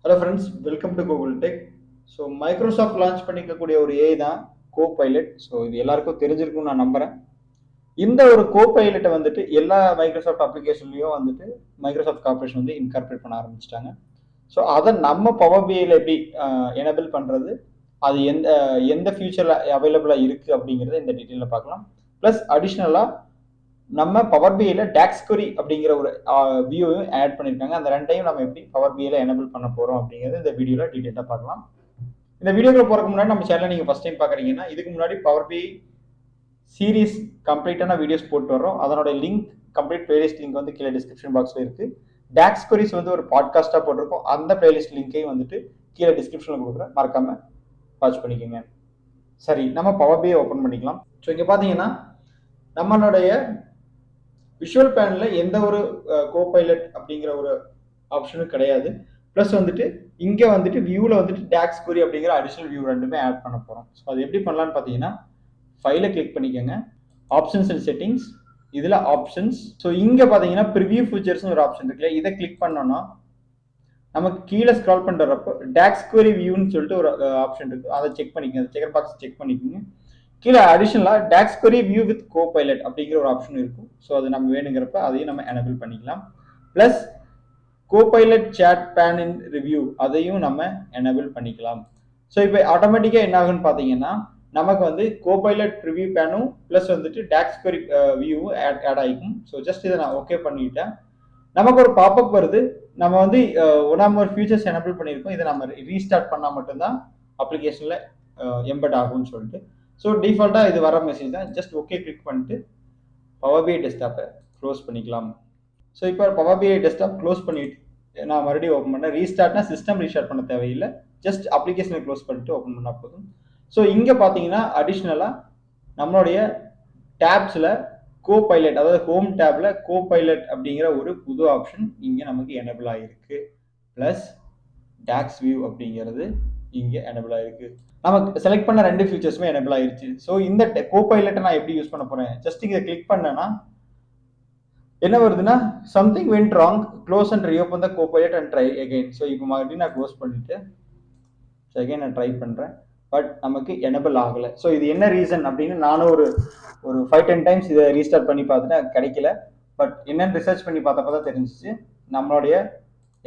Hello friends, welcome to Google tech. So Microsoft launch பண்ணிக்கக்கூடிய ஒரு AI தான் copilot. So இது எல்லாருக்கும் தெரிஞ்சிருக்கும்னு நான் நம்புறேன். இந்த ஒரு கோபைலட்டை வந்துட்டு எல்லா மைக்ரோசாஃப்ட் அப்ளிகேஷன்லையும் வந்துட்டு மைக்ரோசாஃப்ட் கார்பரேஷன் வந்து இன்கார்பரேட் பண்ண ஆரம்பிச்சிட்டாங்க. ஸோ அதை நம்ம பவர் பிஐல எப்படி எனபிள் பண்ணுறது, அது எந்த எந்த ஃபியூச்சரில் அவைலபிளாக இருக்குது அப்படிங்கிறத இந்த டீட்டெயிலில் பார்க்கலாம். ப்ளஸ் அடிஷ்னலாக நம்ம பவர் பிஐல டாக்ஸ் query அப்படிங்கிற ஒரு வியூவையும் ஆட் பண்ணியிருக்காங்க. அந்த ரெண்டையும் நம்ம எப்படி பவர் பிஐல எனபிள் பண்ண போகிறோம் அப்படிங்கிறது இந்த வீடியோவில் டீட்டெயிலாக பார்க்கலாம். இந்த வீடியோக்குள்ள போகிறதுக்கு முன்னாடி நம்ம சேனலை நீங்கள் ஃபஸ்ட் டைம் பார்க்குறீங்கன்னா, இதுக்கு முன்னாடி பவர் பிஐ சீரீஸ் கம்ப்ளீட்டான வீடியோஸ் போட்டு வரோம். அதனோட லிங்க், கம்ப்ளீட் பிளேலிஸ்ட் லிங்க் வந்து கீழே டிஸ்கிரிப்ஷன் பாக்ஸில் இருக்குது. டாக்ஸ் queries வந்து ஒரு பாட்காஸ்ட்டாக போட்டிருக்கோம். அந்த பிளேலிஸ்ட் லிங்க்கையும் வந்துட்டு கீழே டிஸ்கிரிப்ஷனில் கொடுக்குறேன், மறக்காமல் வாட்ச் பண்ணிக்கோங்க. சரி, நம்ம பவர் பிஐ ஓப்பன் பண்ணிக்கலாம். ஸோ இங்கே பார்த்தீங்கன்னா நம்மளுடைய விஷுவல் பேனலில் எந்த ஒரு கோபைலட் அப்படிங்கிற ஒரு ஆப்ஷனும் கிடையாது. ப்ளஸ் வந்துட்டு இங்கே வந்துட்டு வியூவில் வந்துட்டு டாக்ஸ் query அப்படிங்கிற அடிஷனல் வியூ ரெண்டுமே ஆட் பண்ண போகிறோம். ஸோ அது எப்படி பண்ணலான்னு பார்த்தீங்கன்னா, ஃபைலை கிளிக் பண்ணிக்கோங்க, ஆப்ஷன்ஸ் அண்ட் செட்டிங்ஸ், இதில் ஆப்ஷன்ஸ். ஸோ இங்கே பார்த்தீங்கன்னா ப்ரிவியூ ஃபீச்சர்ஸ்னு ஒரு ஆப்ஷன் இருக்குல்ல, இதை கிளிக் பண்ணோன்னா நமக்கு கீழே ஸ்க்ரால் பண்ணுறப்போ டாக்ஸ் query வியூன்னு சொல்லிட்டு ஒரு ஆப்ஷன் இருக்குது. அதை செக் பண்ணிக்கோங்க, அந்த செக்கர் பாக்ஸ் செக் பண்ணிக்கோங்க. கீழே அடிஷனலாக docs query view with Copilot அப்படிங்கிற ஒரு ஆப்ஷன் இருக்கும். ஸோ அது நம்ம வேணுங்கிறப்ப அதையும் நம்ம எனபிள் பண்ணிக்கலாம். ப்ளஸ் கோபைலட் சேட் பேன் இன் ரிவ்யூ அதையும் நம்ம எனபிள் பண்ணிக்கலாம். ஸோ இப்போ ஆட்டோமேட்டிக்காக என்ன ஆகுன்னு பார்த்தீங்கன்னா, நமக்கு வந்து கோபைலட் ரிவ்யூ பேனும் ப்ளஸ் வந்துட்டு டாக்ஸ் query வியூவும் ஆட் ஆகிக்கும். ஸோ ஜஸ்ட் இதை நான் ஓகே பண்ணிவிட்டேன். நமக்கு ஒரு பாப்அப் வருது. நம்ம வந்து ஒன் ஆர் மோர் ஃபியூச்சர்ஸ் எனபிள் பண்ணியிருக்கோம். இதை நம்ம ரீஸ்டார்ட் பண்ணால் மட்டும்தான் அப்ளிகேஷனில் எம்பெட் ஆகும்னு சொல்லிட்டு. ஸோ டிஃபால்ட்டாக இது வர மெசேஜ் தான். ஜஸ்ட் ஓகே கிளிக் பண்ணிட்டு பவர் பிஐ டெஸ்க்டாப்பை க்ளோஸ் பண்ணிக்கலாம். ஸோ இப்போ பவர் பிஐ டெஸ்க்டாப் க்ளோஸ் பண்ணிட்டு நான் மறுபடியும் ஓப்பன் பண்ணேன். ரீஸ்டார்ட்னா சிஸ்டம் ரீஸ்டார்ட் பண்ண தேவையில்லை, ஜஸ்ட் அப்ளிகேஷனை க்ளோஸ் பண்ணிட்டு ஓப்பன் பண்ணால் போதும். ஸோ இங்கே பார்த்தீங்கன்னா அடிஷ்னலாக நம்மளுடைய டேப்ஸில் கோபைலட், அதாவது ஹோம் டேப்ல கோபைலட் அப்படிங்கிற ஒரு புது ஆப்ஷன் இங்கே நமக்கு எனபிள் ஆகிருக்கு. ப்ளஸ் டாக்ஸ் வியூ அப்படிங்கிறது இங்கே எனபிள் ஆகிருக்கு. நமக்கு செலக்ட் பண்ண ரெண்டு ஃபீச்சர்ஸுமே எனபிள் ஆகிருச்சு. ஸோ இந்த கோபைலட்டை நான் எப்படி யூஸ் பண்ண போகிறேன், ஜஸ்ட் இங்கே கிளிக் பண்ணேன்னா என்ன வருதுன்னா, something went wrong, close and reopen the copilot and try again. So இப்போ மறுபடியும் நான் க்ளோஸ் பண்ணிவிட்டு அகைன் நான் ட்ரை பண்ணுறேன். பட் நமக்கு எனபிள் ஆகலை. ஸோ இது என்ன ரீசன் அப்படின்னு நானும் ஒரு 5-10 டைம்ஸ் இதை ரீஸ்டார்ட் பண்ணி பார்த்துட்டு கிடைக்கல. பட் என்னென்னு ரிசர்ச் பண்ணி பார்த்தப்ப தான் தெரிஞ்சிச்சு. நம்மளுடைய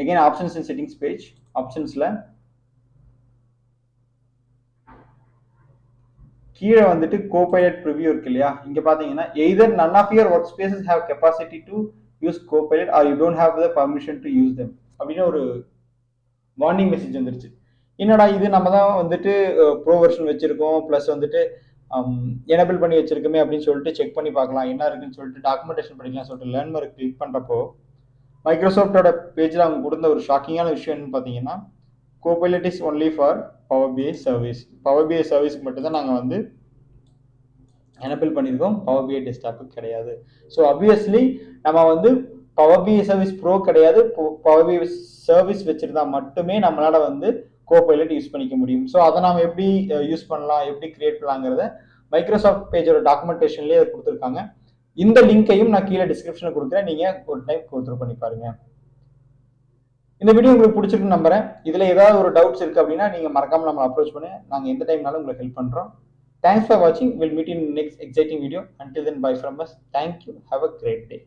again options and settings page, ஆப்ஷன்ஸில் கீழே வந்துட்டு கோபைலட் ப்ரிவியூ இருக்கு இல்லையா, இங்கே பார்த்தீங்கன்னா either none of your workspaces have capacity to use Copilot or you don't have the permission to use them அப்படின்னு ஒரு வார்னிங் மெசேஜ் வந்துருச்சு. என்னடா இது, நம்ம தான் வந்துட்டு ப்ரோ வெர்ஷன் வச்சிருக்கோம், ப்ளஸ் வந்துட்டு எனபிள் பண்ணி வச்சிருக்கோமே அப்படின்னு சொல்லிட்டு செக் பண்ணி பார்க்கலாம் என்ன இருக்குன்னு சொல்லிட்டு டாக்குமெண்டேஷன் படிக்கலாம் சொல்லிட்டு லேர்ன் மார்க் கிளிக் பண்ணுறப்போ மைக்ரோசாஃப்டோட பேஜில் அவங்க கொடுத்த ஒரு ஷாக்கிங்கான விஷயம் என்னன்னு பார்த்தீங்கன்னா, Copilot is only for Power BI service. Power BI சர்வீஸ்க்கு மட்டும்தான் நாங்கள் வந்து எனபிள் பண்ணியிருக்கோம், பவர் பிஐ டெஸ்க்டாப்புக்கு கிடையாது. ஸோ ஆப்வியஸ்லி நம்ம வந்து பவர் பிஐ சர்வீஸ் ப்ரோ கிடையாது, பவர் பிஐ சர்வீஸ் வச்சுருந்தா மட்டுமே நம்மளால் வந்து கோபைலட் யூஸ் பண்ணிக்க முடியும். ஸோ அதை நாம் எப்படி யூஸ் பண்ணலாம், எப்படி கிரியேட் பண்ணலாங்கிறத மைக்ரோசாஃப்ட் பேஜோட டாக்குமெண்டேஷன்லேயே அதை கொடுத்துருக்காங்க. இந்த லிங்கையும் நான் கீழே டிஸ்கிரிப்ஷனில் கொடுக்குறேன், நீங்கள் ஒரு டைம் கோத்ரூ பண்ணி பாருங்க. இந்த வீடியோ உங்களுக்கு பிடிச்சிருக்குன்னு நம்புறேன். இதில் ஏதாவது ஒரு டவுட்ஸ் இருக்குது அப்படின்னா நீங்கள் மறக்காமல் நம்மளை அப்ரோச் பண்ணி நாங்கள் எந்த டைம்னாலும் உங்களுக்கு ஹெல்ப் பண்ணுறோம். Thanks for watching. We'll meet in next exciting video. Until then, bye from us. Thank you. Have a great day.